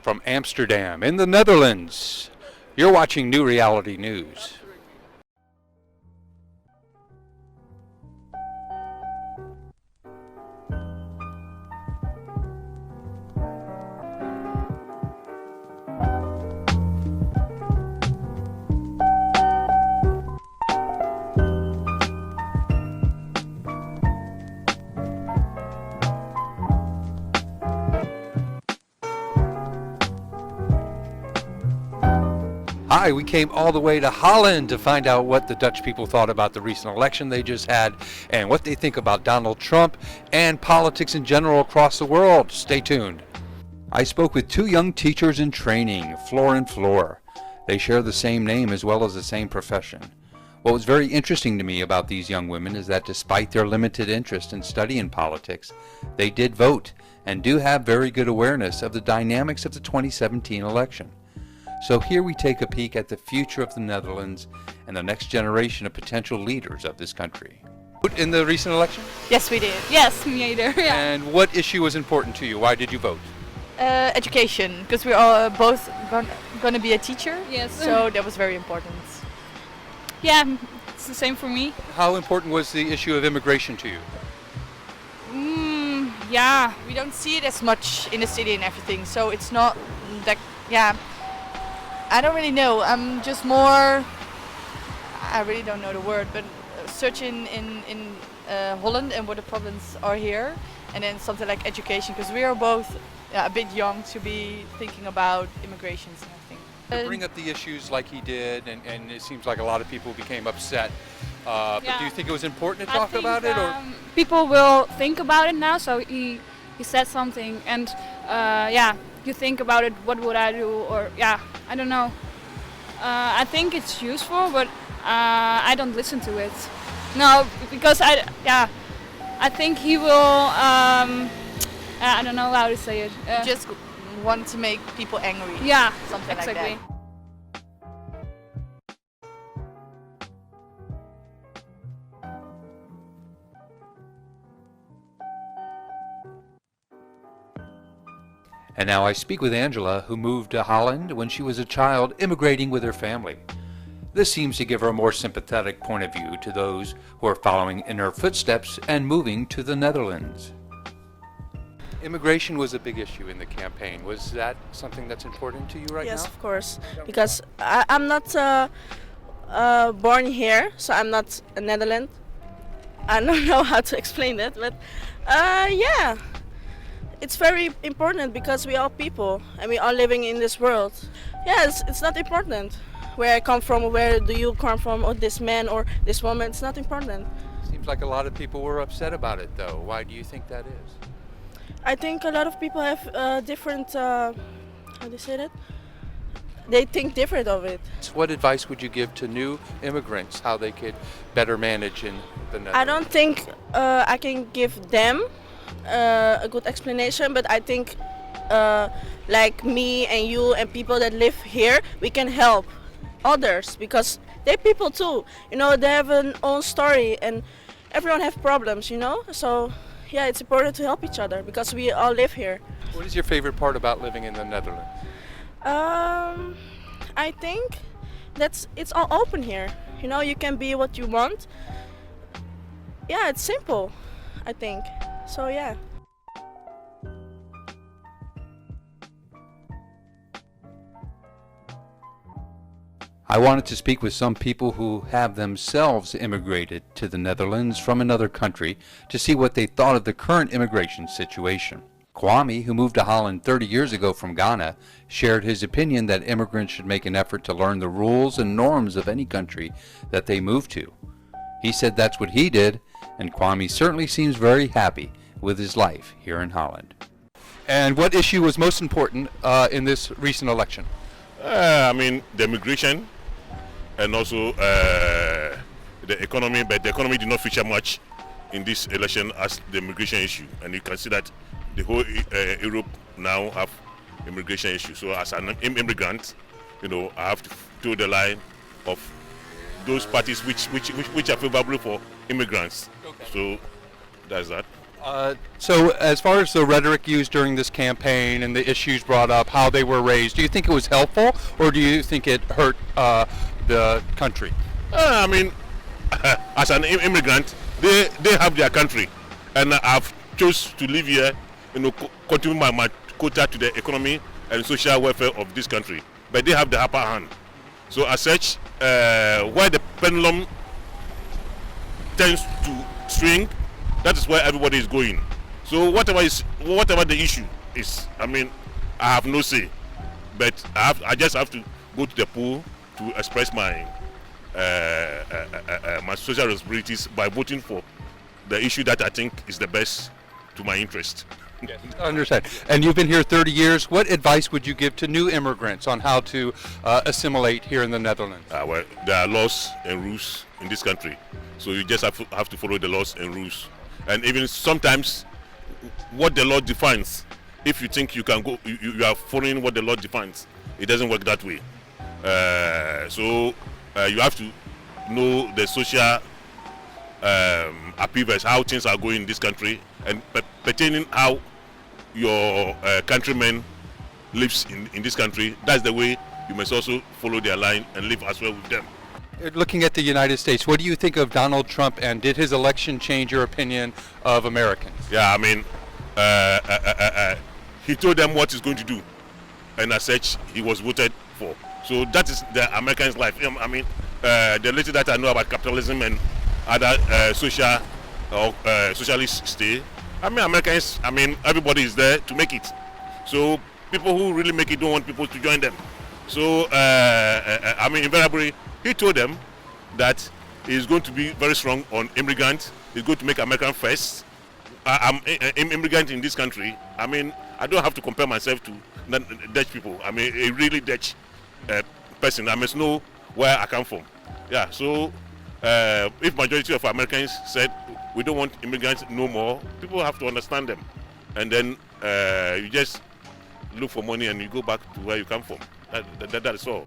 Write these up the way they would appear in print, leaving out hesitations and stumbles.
from Amsterdam in the Netherlands. You're watching New Reality News. Hi, we came all the way to Holland to find out what the Dutch people thought about the recent election they just had and what they think about Donald Trump and politics in general across the world. Stay tuned. I spoke with two young teachers in training, Floor and Floor. They share the same name as well as the same profession. What was very interesting to me about these young women is that despite their limited interest in studying politics, they did vote and do have very good awareness of the dynamics of the 2017 election. So here we take a peek at the future of the Netherlands and the next generation of potential leaders of this country. In the recent election? Yes, we did. Yes, me either. Yeah. And what issue was important to you? Why did you vote? Education, because we're all both going to be a teacher. Yes. So that was very important. Yeah, it's the same for me. How important was the issue of immigration to you? Yeah. We don't see it as much in the city and everything, so it's not that. Yeah. I don't really know. I'm just more. I really don't know the word, but searching in Holland and what the problems are here, and then something like education, because we are both a bit young to be thinking about immigrations and everything. To bring up the issues like he did, and it seems like a lot of people became upset. But do you think it was important to talk about it, or people will think about it now? So he said something, and you think about it. What would I do? Or I don't know. I think it's useful, but I don't listen to it. No, because I think he will. I don't know how to say it. Just want to make people angry. Yeah, something exactly. like that. And now I speak with Angela, who moved to Holland when she was a child, immigrating with her family. This seems to give her a more sympathetic point of view to those who are following in her footsteps and moving to the Netherlands. Immigration was a big issue in the campaign. Was that something that's important to you right now? Yes, of course, because I'm not born here, so I'm not a Netherlands. I don't know how to explain that, but yeah. It's very important because we are people and we are living in this world. Yes, it's not important where I come from, where do you come from, or this man or this woman. It's not important. Seems like a lot of people were upset about it, though. Why do you think that is? I think a lot of people have different, how do you say that? They think different of it. So what advice would you give to new immigrants, how they could better manage in the Netherlands? I don't think I can give them a good explanation, but I think like me and you and people that live here, we can help others because they're people too. You know, they have an own story and everyone have problems, you know. So yeah, it's important to help each other because we all live here. What is your favorite part about living in the Netherlands? I think it's all open here. You know, you can be what you want. Yeah, it's simple, I think. So yeah. I wanted to speak with some people who have themselves immigrated to the Netherlands from another country to see what they thought of the current immigration situation. Kwami, who moved to Holland 30 years ago from Ghana, shared his opinion that immigrants should make an effort to learn the rules and norms of any country that they move to. He said that's what he did, and Kwami certainly seems very happy with his life here in Holland. And what issue was most important in this recent election? I mean, the immigration and also the economy, but the economy did not feature much in this election as the immigration issue. And you can see that the whole Europe now have immigration issue. So as an immigrant, you know, I have to toe the line of those parties which are favorable for immigrants. Okay. So that's that. So as far as the rhetoric used during this campaign and the issues brought up, how they were raised, do you think it was helpful or do you think it hurt the country? I mean, as an immigrant, they have their country, and I've chose to live here, contribute my quota to the economy and social welfare of this country. But they have the upper hand. So as such, where the pendulum tends to swing, that is where everybody is going. So whatever the issue is, I mean, I have no say, but I just have to go to the poll to express my my social responsibilities by voting for the issue that I think is the best to my interest. Yes, I understand. And you've been here 30 years. What advice would you give to new immigrants on how to assimilate here in the Netherlands? Well, there are laws and rules in this country, so you just have to follow the laws and rules. And even sometimes, what the law defines, if you think you can go, you are following what the law defines. It doesn't work that way. So you have to know the social upheavals, how things are going in this country, and pertaining how your countrymen lives in this country. That's the way you must also follow their line and live as well with them. Looking at the United States, what do you think of Donald Trump, and did his election change your opinion of Americans? Yeah, I mean, he told them what he's going to do, and as such, he was voted for. So that is the American's life. I mean, the little that I know about capitalism and other social or socialist state, I mean, Americans, I mean, everybody is there to make it. So people who really make it don't want people to join them. So, I mean, invariably, he told them that he's going to be very strong on immigrants. He's going to make America first. I'm an immigrant in this country. I mean, I don't have to compare myself to Dutch people. I mean, a really Dutch person. I must know where I come from. Yeah, so if majority of Americans said we don't want immigrants no more, people have to understand them. And then you just look for money and you go back to where you come from. That is all.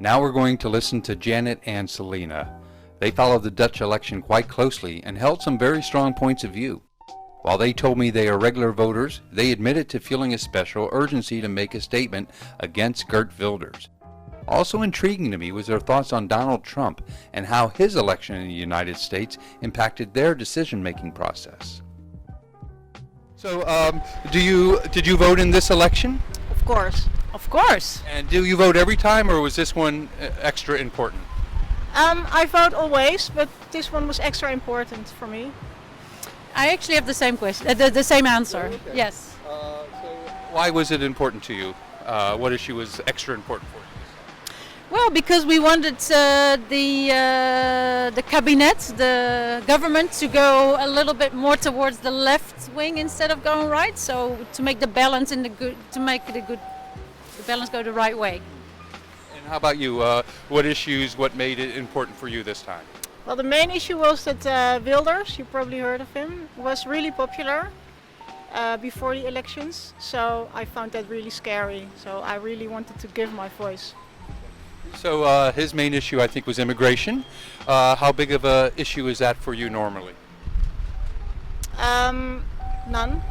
Now we're going to listen to Janet and Selena. They followed the Dutch election quite closely and held some very strong points of view. While they told me they are regular voters, they admitted to feeling a special urgency to make a statement against Gert Wilders. Also intriguing to me was their thoughts on Donald Trump and how his election in the United States impacted their decision-making process. So, did you vote in this election? Of course. Of course. And do you vote every time, or was this one extra important? I vote always, but this one was extra important for me. I actually have the same question, the same answer. Oh, okay. Yes. So why was it important to you? What issue was extra important for you? Well, because we wanted the cabinet, the government, to go a little bit more towards the left wing instead of going right. So to make the balance in the good, to make the balance go the right way. And how about you? What made it important for you this time? Well, the main issue was that Wilders, you probably heard of him, was really popular before the elections. So I found that really scary. So I really wanted to give my voice. So his main issue, I think, was immigration. How big of a issue is that for you normally? None.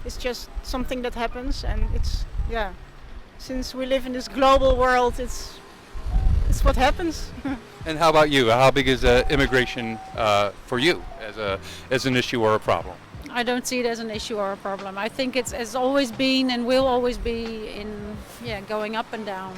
It's just something that happens, and it's, yeah. Since we live in this global world, it's what happens. And how about you? How big is immigration for you as an issue or a problem? I don't see it as an issue or a problem. I think it's has always been and will always be going up and down.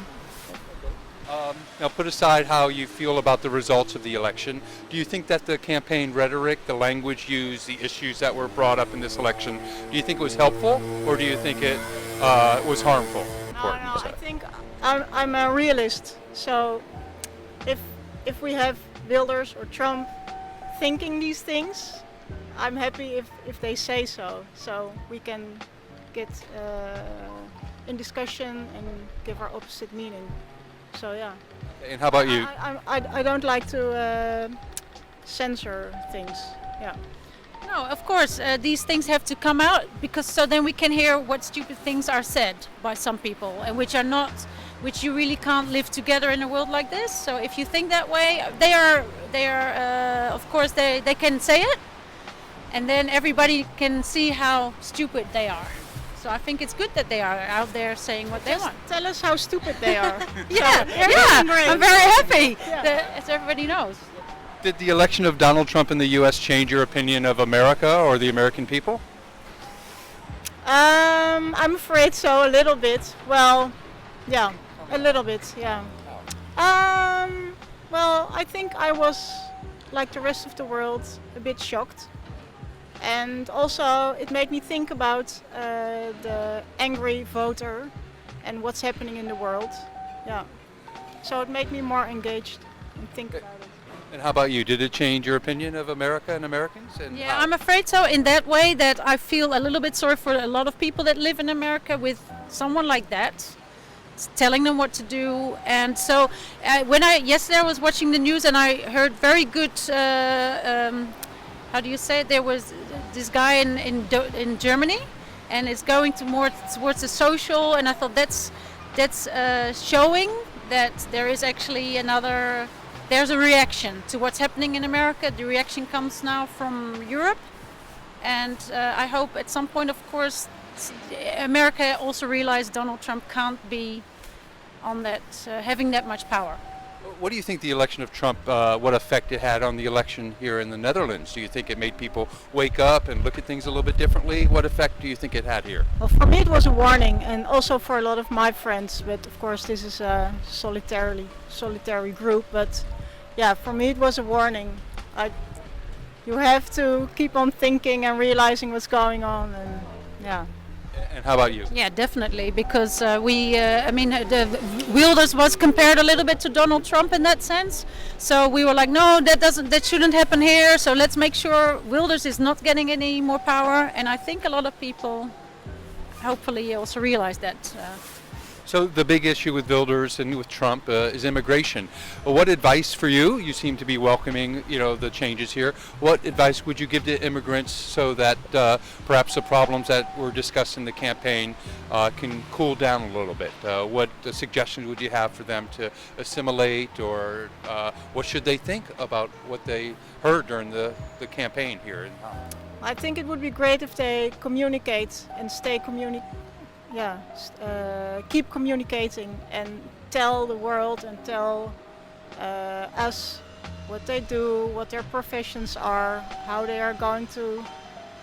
Now, put aside how you feel about the results of the election, do you think that the campaign rhetoric, the language used, the issues that were brought up in this election, do you think it was helpful, or do you think it was harmful? No, I think I'm a realist. So if we have Wilders or Trump thinking these things, I'm happy if they say so. So we can get in discussion and give our opposite meaning. So yeah. And how about you? I don't like to censor things. Yeah. No, of course, these things have to come out because so then we can hear what stupid things are said by some people and which are not, which you really can't live together in a world like this. So if you think that way, they are, of course, they can say it, and then everybody can see how stupid they are. So I think it's good that they are out there saying what they want. Tell us how stupid they are. Yeah, great. I'm very happy, Yeah. as everybody knows. Did the election of Donald Trump in the U.S. change your opinion of America or the American people? I'm afraid so, a little bit. Well, yeah, a little bit, yeah. Well, I think I was, like the rest of the world, a bit shocked. And also, it made me think about the angry voter and what's happening in the world. Yeah. So it made me more engaged and think about it. And how about you? Did it change your opinion of America and Americans? And Yeah, how? I'm afraid so in that way that I feel a little bit sorry for a lot of people that live in America with someone like that telling them what to do. And so yesterday I was watching the news and I heard very good, how do you say it? There was this guy in Germany and it's going to more towards the social, and I thought that's showing that there is actually there's a reaction to what's happening in America. The reaction comes now from Europe, and I hope at some point, of course, America also realized Donald Trump can't be on that, having that much power. What do you think the election of Trump, what effect it had on the election here in the Netherlands? Do you think it made people wake up and look at things a little bit differently? What effect do you think it had here? Well, for me it was a warning, and also for a lot of my friends, but of course this is a solitary group, but yeah, for me it was a warning. You have to keep on thinking and realizing what's going on, and yeah. And how about you? Yeah, definitely, because the Wilders was compared a little bit to Donald Trump in that sense. So we were like, no, that shouldn't happen here. So let's make sure Wilders is not getting any more power. And I think a lot of people, hopefully, also realize that. So the big issue with Wilders and with Trump is immigration. Well, what advice for you? You seem to be welcoming, the changes here. What advice would you give to immigrants so that perhaps the problems that were discussed in the campaign can cool down a little bit? What suggestions would you have for them to assimilate, or what should they think about what they heard during the campaign here in Holland? I think it would be great if they communicate and keep communicating and tell the world and tell us what they do, what their professions are, how they are going to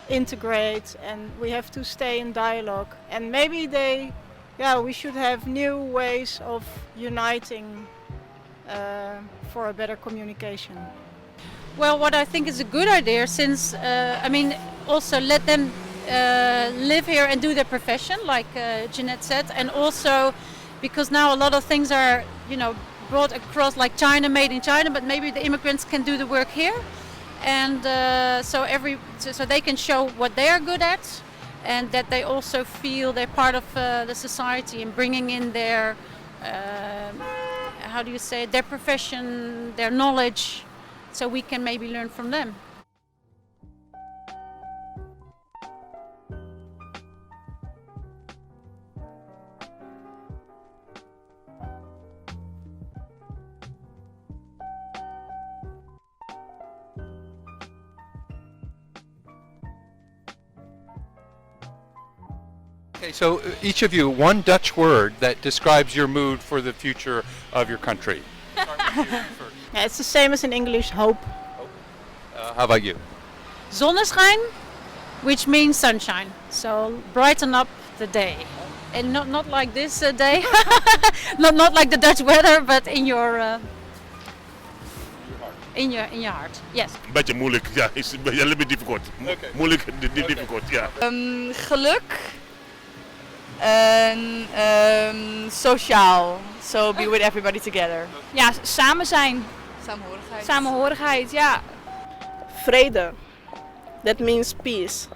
integrate, and we have to stay in dialogue. And maybe we should have new ways of uniting for a better communication. Well, what I think is a good idea, since, also let them live here and do their profession, like Jeanette said, and also because now a lot of things are, brought across, like China, made in China, but maybe the immigrants can do the work here, and so they can show what they are good at, and that they also feel they're part of the society and bringing in their, their profession, their knowledge, so we can maybe learn from them. Okay, so each of you, one Dutch word that describes your mood for the future of your country. Yeah, it's the same as in English, hope. How about you? Zonneschijn, which means sunshine. So brighten up the day. And not like this day, not like the Dutch weather, but in your in your heart. Yes. Een beetje moeilijk, ja. It's a little bit difficult. Okay. Moeilijk, difficult, ja. Geluk en sociaal. So be with everybody together. Ja, samen zijn. Samenhorigheid. Samenhorigheid, ja. Vrede. That means peace.